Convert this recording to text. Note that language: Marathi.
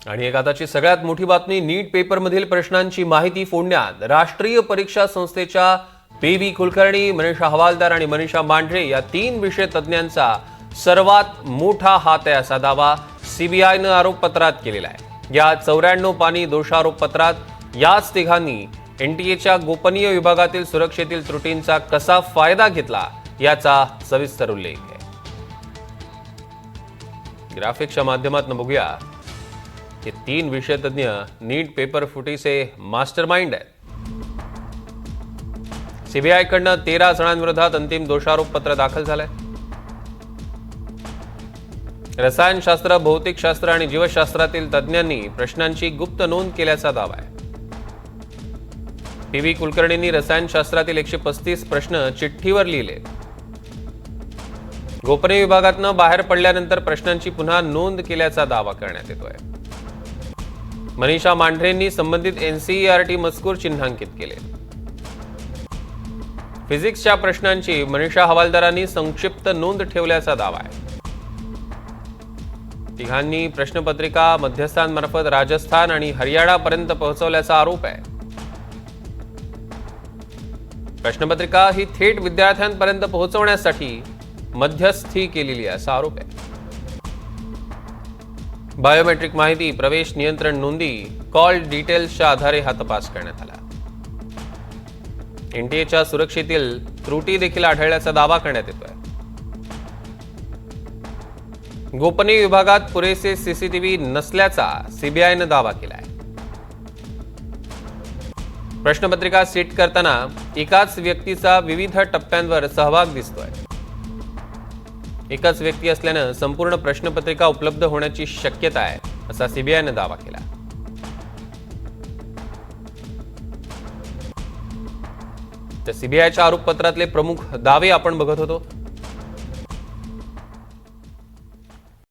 आणि एक आताची सगळ्यात मोठी बातमी, नीट पेपरमधील प्रश्नांची माहिती फोडण्यात राष्ट्रीय परीक्षा संस्थेच्या पी.व्ही. कुलकर्णी, मनीषा हवालदार आणि मनीषा मांढरे या 3 विषय तज्ज्ञांचा सर्वात मोठा हात आहे असा दावा सीबीआयनं आरोपपत्रात केलेला आहे। या 94 पानी दोषारोपपत्रात याच तिघांनी एनटीएच्या गोपनीय विभागातील सुरक्षेतील त्रुटींचा कसा फायदा घेतला याचा सविस्तर उल्लेख आहे। ग्राफिक्सच्या माध्यमातून बघूया, हे 3 विषय तज्ञ नीट पेपर फुटीचे मास्टरमाइंड आहेत। सीबीआयकडनं 13 जणांविरोधात अंतिम दोषारोपपत्र दाखल झालंय। रसायनशास्त्र, भौतिकशास्त्र आणि जीवशास्त्रातील तज्ज्ञांनी प्रश्नांची गुप्त नोंद केल्याचा दावा आहे। पी.व्ही. कुलकर्णींनी रसायनशास्त्रातील 135 प्रश्न चिठ्ठीवर लिहिले। गोपनीय विभागातनं बाहेर पडल्यानंतर प्रश्नांची पुन्हा नोंद केल्याचा दावा करण्यात येतोय। मनीषा मांढरेंनी संबंधित एनसीईआरटी मजकूर चिन्हांकित केले। फिजिक्सच्या प्रश्नांची मनीषा हवालदारांनी संक्षिप्त नोंद ठेवल्याचा दावा आहे। तिघांनी प्रश्नपत्रिका मध्यस्थांमार्फत राजस्थान आणि हरियाणापर्यंत पोहोचवल्याचा आरोप आहे। प्रश्नपत्रिका ही थेट विद्यार्थ्यांपर्यंत पोहोचवण्यासाठी मध्यस्थी केलेली असा आरोप आहे। बायोमेट्रिक माहिती, प्रवेश नियंत्रण नोंदी, कॉल डिटेल्सच्या आधारे हा तपास करण्यात आला। एनटीएच्या सुरक्षेतील त्रुटी देखील आढळल्याचा दावा करण्यात येतोय। गोपनीय विभागात पुरेसे सीसीटीव्ही नसल्याचा सीबीआयनं दावा केलाय। प्रश्नपत्रिका सीट करताना एकाच व्यक्तीचा विविध टप्प्यांवर सहभाग दिसतोय। एकच व्यक्ती असल्यानं संपूर्ण प्रश्नपत्रिका उपलब्ध होण्याची शक्यता आहे असा सीबीआयनं दावा केला। तर सीबीआयच्या आरोपपत्रातले प्रमुख दावे आपण बघत होतो।